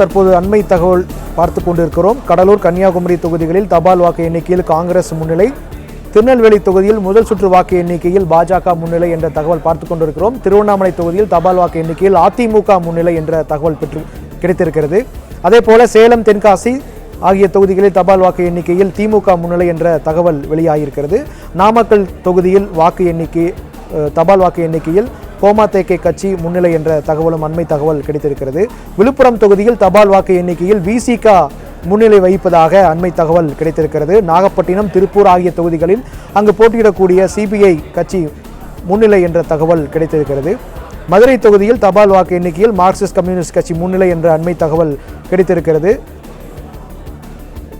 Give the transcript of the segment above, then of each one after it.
தற்போது அண்மை தகவல் பார்த்து கொண்டிருக்கிறோம். கடலூர், கன்னியாகுமரி தொகுதிகளில் தபால் வாக்கு எண்ணிக்கையில் காங்கிரஸ் முன்னிலை, திருநெல்வேலி தொகுதியில் முதல் சுற்று வாக்கு எண்ணிக்கையில் பாஜக முன்னிலை என்ற தகவல் பார்த்து கொண்டிருக்கிறோம். திருவண்ணாமலை தொகுதியில் தபால் வாக்கு எண்ணிக்கையில் அதிமுக முன்னிலை என்ற தகவல் கிடைத்திருக்கிறது. அதே போல சேலம், தென்காசி ஆகிய தொகுதிகளில் தபால் வாக்கு எண்ணிக்கையில் திமுக முன்னிலை என்ற தகவல் வெளியாகியிருக்கிறது. நாமக்கல் தொகுதியில் தபால் வாக்கு எண்ணிக்கையில் கோமாதேகே கட்சி முன்னிலை என்ற தகவலும் அண்மை தகவல் கிடைத்திருக்கிறது. விழுப்புரம் தொகுதியில் தபால் வாக்கு எண்ணிக்கையில் விசிக முன்னிலை வகிப்பதாக அண்மை தகவல் கிடைத்திருக்கிறது. நாகப்பட்டினம், திருப்பூர் ஆகிய தொகுதிகளில் அங்கு போட்டியிடக்கூடிய சிபிஐ கட்சி முன்னிலை என்ற தகவல் கிடைத்திருக்கிறது. மதுரை தொகுதியில் தபால் வாக்கு எண்ணிக்கையில் மார்க்சிஸ்ட் கம்யூனிஸ்ட் கட்சி முன்னிலை என்ற அண்மை தகவல் கிடைத்திருக்கிறது.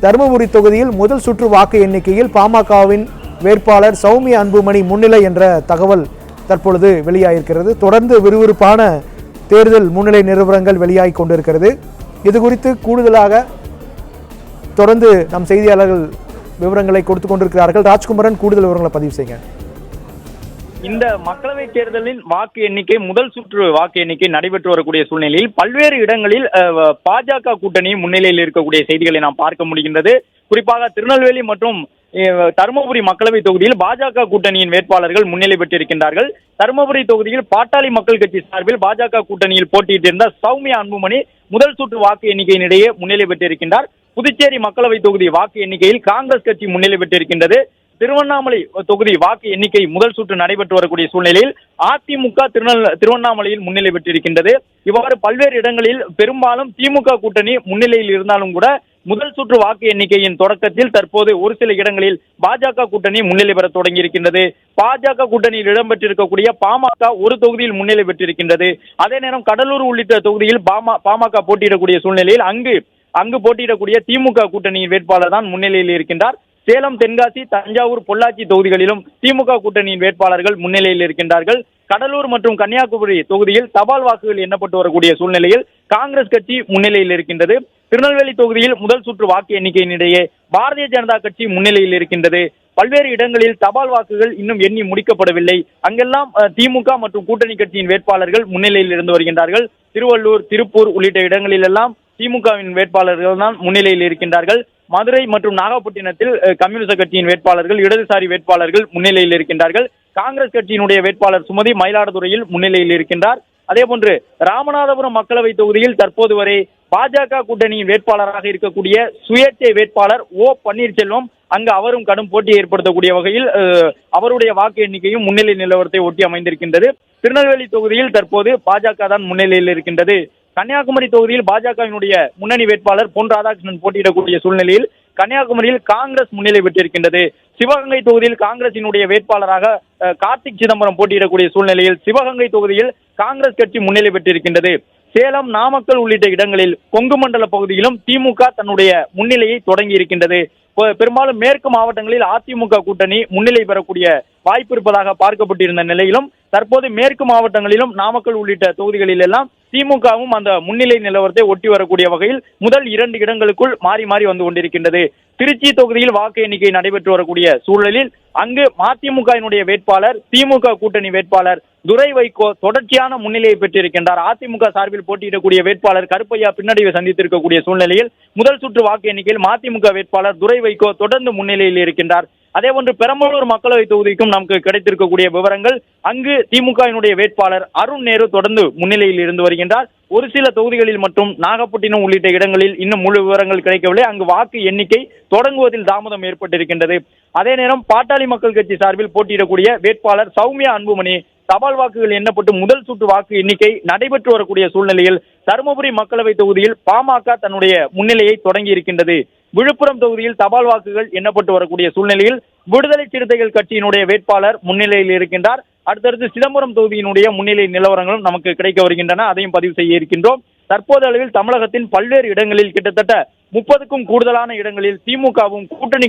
தருமபுரி தொகுதியில் முதல் சுற்று வாக்கு எண்ணிக்கையில் பாமகவின் வேட்பாளர் சௌமியா அன்புமணி முன்னிலை என்ற தகவல் தற்பொழுது வெளியாகியிருக்கிறது. தொடர்ந்து விறுவிறுப்பான தேர்தல் முன்னிலை நிலவரங்கள் வெளியாகி கொண்டிருக்கிறது. இது குறித்து கூடுதலாக தொடர்ந்து நம் செய்தியாளர்கள் விவரங்களை கொடுத்துக் கொண்டிருக்கிறார்கள். ராஜ்குமரன், கூடுதல் விவரங்களை பதிவு செய்யுங்க. இந்த மக்களவை தேர்தலின் வாக்கு எண்ணிக்கை, முதல் சுற்று வாக்கு எண்ணிக்கை நடைபெற்று வரக்கூடிய சூழ்நிலையில் பல்வேறு இடங்களில் பாஜக கூட்டணி முன்னிலையில் இருக்கக்கூடிய செய்திகளை நாம் பார்க்க முடிகின்றது. குறிப்பாக திருநெல்வேலி மற்றும் தருமபுரி மக்களவை தொகுதியில் பாஜக கூட்டணியின் வேட்பாளர்கள் முன்னிலை பெற்றிருக்கின்றார்கள். தருமபுரி தொகுதியில் பாட்டாளி மக்கள் கட்சி சார்பில் பாஜக கூட்டணியில் போட்டியிட்டிருந்த சௌமியா அன்புமணி முதல் சுற்று வாக்கு எண்ணிக்கையினிடையே முன்னிலை பெற்றிருக்கின்றார். புதுச்சேரி மக்களவை தொகுதி வாக்கு எண்ணிக்கையில் காங்கிரஸ் கட்சி முன்னிலை பெற்றிருக்கின்றது. திருவண்ணாமலை தொகுதி வாக்கு எண்ணிக்கை முதல் சுற்று நடைபெற்று வரக்கூடிய சூழ்நிலையில் அதிமுக திருவண்ணாமலையில் முன்னிலை பெற்றிருக்கின்றது. இவ்வாறு பல்வேறு இடங்களில் பெரும்பாலும் திமுக கூட்டணி முன்னிலையில் இருந்தாலும் கூட முதல் சுற்று வாக்கு எண்ணிக்கையின் தொடக்கத்தில் தற்போது ஒரு சில இடங்களில் பாஜக கூட்டணி முன்னிலை பெற தொடங்கி இருக்கின்றது. பாஜக கூட்டணியில் இடம்பெற்றிருக்கக்கூடிய பாமக ஒரு தொகுதியில் முன்னிலை பெற்றிருக்கின்றது. அதே நேரம் கடலூர் உள்ளிட்ட தொகுதியில் பாமக போட்டியிடக்கூடிய சூழ்நிலையில் அங்கு போட்டியிடக்கூடிய திமுக கூட்டணியின் வேட்பாளர் தான் முன்னிலையில் இருக்கின்றார். சேலம், தென்காசி, தஞ்சாவூர், பொள்ளாச்சி தொகுதிகளிலும் திமுக கூட்டணியின் வேட்பாளர்கள் முன்னிலையில் இருக்கின்றார்கள். கடலூர் மற்றும் கன்னியாகுமரி தொகுதியில் தபால் வாக்குகள் எண்ணப்பட்டு வரக்கூடிய சூழ்நிலையில் காங்கிரஸ் கட்சி முன்னிலையில் இருக்கின்றது. திருநெல்வேலி தொகுதியில் முதல் சுற்று வாக்கு எண்ணிக்கையினிடையே பாரதிய ஜனதா கட்சி முன்னிலையில் இருக்கின்றது. பல்வேறு இடங்களில் தபால் வாக்குகள் இன்னும் எண்ணி முடிக்கப்படவில்லை. அங்கெல்லாம் திமுக மற்றும் கூட்டணி கட்சியின் வேட்பாளர்கள் முன்னிலையில் இருந்து வருகின்றார்கள். திருவள்ளூர், திருப்பூர் உள்ளிட்ட இடங்களில் எல்லாம் திமுகவின் வேட்பாளர்கள் தான் முன்னிலையில் இருக்கின்றார்கள். மதுரை மற்றும் நாகப்பட்டினத்தில் கம்யூனிஸ்ட் கட்சியின் வேட்பாளர்கள், இடதுசாரி வேட்பாளர்கள் முன்னிலையில் இருக்கின்றார்கள். காங்கிரஸ் கட்சியினுடைய வேட்பாளர் சுமதி மயிலாடுதுறையில் முன்னிலையில் இருக்கின்றார். அதேபோன்று ராமநாதபுரம் மக்களவை தொகுதியில் தற்போது வரை பாஜக கூட்டணியின் வேட்பாளராக இருக்கக்கூடிய சுயேட்சை வேட்பாளர் ஓ பன்னீர்செல்வம் அங்கு அவரும் கடும் போட்டியை ஏற்படுத்தக்கூடிய வகையில் அவருடைய வாக்கு எண்ணிக்கையும் முன்னிலை நிலவரத்தை ஒட்டி அமைந்திருக்கின்றது. திருநெல்வேலி தொகுதியில் தற்போது பாஜக தான் முன்னிலையில் இருக்கின்றது. கன்னியாகுமரி தொகுதியில் பாஜகவினுடைய முன்னணி வேட்பாளர் பொன் ராதாகிருஷ்ணன் போட்டியிடக்கூடிய சூழ்நிலையில் கன்னியாகுமரியில் காங்கிரஸ் முன்னிலை பெற்றிருக்கின்றது. சிவகங்கை தொகுதியில் காங்கிரசினுடைய வேட்பாளராக கார்த்திக் சிதம்பரம் போட்டியிடக்கூடிய சூழ்நிலையில் சிவகங்கை தொகுதியில் காங்கிரஸ் கட்சி முன்னிலை பெற்றிருக்கின்றது. சேலம், நாமக்கல் உள்ளிட்ட இடங்களில் கொங்கு மண்டல பகுதியிலும் திமுக தன்னுடைய முன்னிலையை தொடங்கி இருக்கின்றது. பெரும்பாலும் மேற்கு மாவட்டங்களில் அதிமுக கூட்டணி முன்னிலை பெறக்கூடிய வாய்ப்பு இருப்பதாக பார்க்கப்பட்டிருந்த நிலையிலும் தற்போது மேற்கு மாவட்டங்களிலும் நாமக்கல் உள்ளிட்ட தொகுதிகளில் எல்லாம் திமுகவும் அந்த முன்னிலை நிலவரத்தை ஒட்டி வரக்கூடிய வகையில் முதல் 2 இடங்களுக்குள் மாறி மாறி வந்து கொண்டிருக்கின்றது. திருச்சி தொகுதியில் வாக்கு எண்ணிக்கை நடைபெற்று வரக்கூடிய சூழலில் அங்கு மதிமுகவினுடைய வேட்பாளர், திமுக கூட்டணி வேட்பாளர் துரை வைகோ தொடர்ச்சியான முன்னிலையை பெற்றிருக்கின்றார். அதிமுக சார்பில் போட்டியிடக்கூடிய வேட்பாளர் கருப்பையா பின்னடைவை சந்தித்திருக்கக்கூடிய சூழ்நிலையில் முதல் சுற்று வாக்கு எண்ணிக்கையில் மதிமுக வேட்பாளர் துரை வைகோ தொடர்ந்து முன்னிலையில் இருக்கின்றார். அதேபோன்று பெரம்பலூர் மக்களவை தொகுதிக்கும் நமக்கு கிடைத்திருக்கக்கூடிய விவரங்கள், அங்கு திமுகவினுடைய வேட்பாளர் அருண் நேரு தொடர்ந்து முன்னிலையில் இருந்து வருகின்றார். ஒரு சில தொகுதிகளில் மற்றும் நாகப்பட்டினம் உள்ளிட்ட இடங்களில் இன்னும் முழு விவரங்கள் கிடைக்கவில்லை. அங்கு வாக்கு எண்ணிக்கை தொடங்குவதில் தாமதம் ஏற்பட்டிருக்கின்றது. அதே நேரம் பாட்டாளி மக்கள் கட்சி சார்பில் போட்டியிடக்கூடிய வேட்பாளர் சௌமியா அன்புமணி தபால் வாக்குகள் எண்ணப்பட்டு முதல் சுற்று வாக்கு எண்ணிக்கை நடைபெற்று வரக்கூடிய சூழ்நிலையில் தருமபுரி மக்களவை தொகுதியில் பாமக தன்னுடைய முன்னிலையை தொடங்கி இருக்கின்றது. விழுப்புரம் தொகுதியில் தபால் வாக்குகள் எண்ணப்பட்டு வரக்கூடிய சூழ்நிலையில் விடுதலை சிறுத்தைகள் கட்சியினுடைய வேட்பாளர் முன்னிலையில் இருக்கின்றார். அடுத்தடுத்து சிதம்பரம் தொகுதியினுடைய முன்னிலை நிலவரங்களும் நமக்கு கிடைக்க வருகின்றன. அதையும் பதிவு செய்ய இருக்கின்றோம். தற்போது அளவில் தமிழகத்தின் பல்வேறு இடங்களில் கிட்டத்தட்ட 30க்கும் கூடுதலான இடங்களில் திமுக கூட்டணி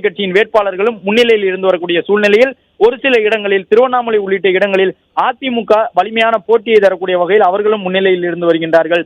கட்சியின் வேட்பாளர்களும் முன்னிலையில் இருந்து வரக்கூடிய சூழ்நிலையில் ஒரு சில இடங்களில் திருவண்ணாமலை உள்ளிட்ட இடங்களில் அதிமுக வலிமையான போட்டியை தரக்கூடிய வகையில் அவர்களும் முன்னிலையில் இருந்து வருகின்றார்கள்.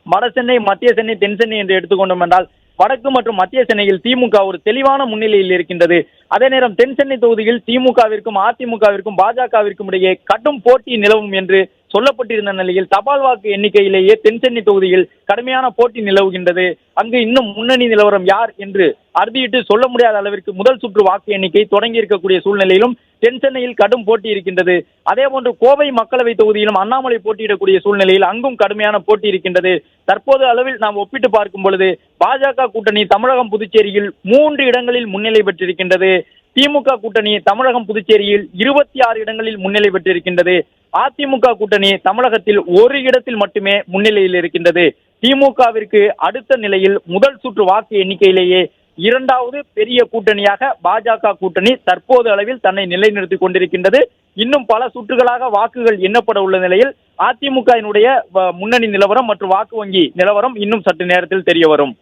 வட சென்னை, மத்திய சென்னை, தென் சென்னை என்று எடுத்துக்கொண்டோம் என்றால் வடக்கு மற்றும் மத்திய சென்னையில் திமுக ஒரு தெளிவான முன்னிலையில் இருக்கின்றது. அதே நேரம் தென் சென்னை தொகுதியில் திமுகவிற்கும் அதிமுகவிற்கும் பாஜகவிற்கும் இடையே கடும் போட்டி நிலவும் என்று சொல்லப்பட்டிருந்த நிலையில் தபால் வாக்கு எண்ணிக்கையிலேயே தென்சென்னை தொகுதியில் கடுமையான போட்டி நிலவுகின்றது. அங்கு இன்னும் முன்னணி நிலவரம் யார் என்று அறுதியிட்டு சொல்ல முடியாத அளவிற்கு முதல் சுற்று வாக்கு எண்ணிக்கை தொடங்கி இருக்கக்கூடிய சூழ்நிலையிலும் தென்சென்னையில் கடும் போட்டி இருக்கின்றது. அதே போன்று கோவை மக்களவை தொகுதியிலும் அண்ணாமலை போட்டியிடக்கூடிய சூழ்நிலையில் அங்கும் கடுமையான போட்டி இருக்கின்றது. தற்போது அளவில் நாம் ஒப்பிட்டு பார்க்கும் பொழுது பாஜக கூட்டணி தமிழகம் புதுச்சேரியில் 3 இடங்களில் முன்னிலை பெற்றிருக்கின்றது. திமுக கூட்டணி தமிழகம் புதுச்சேரியில் 26 இடங்களில் முன்னிலை பெற்றிருக்கின்றது. அதிமுக கூட்டணி தமிழகத்தில் 1 இடத்தில் மட்டுமே முன்னிலையில் இருக்கின்றது. திமுகவிற்கு அடுத்த நிலையில் முதல் சுற்று வாக்கு எண்ணிக்கையிலேயே 2வது பெரிய கூட்டணியாக பாஜக கூட்டணி தற்போது அளவில் தன்னை நிலைநிறுத்திக் கொண்டிருக்கின்றது. இன்னும் பல சுற்றுகளாக வாக்குகள் எண்ணப்பட உள்ள நிலையில் அதிமுகவினுடைய முன்னணி நிலவரம் மற்றும் வாக்கு வங்கி நிலவரம் இன்னும் சற்று நேரத்தில் தெரிய வரும்.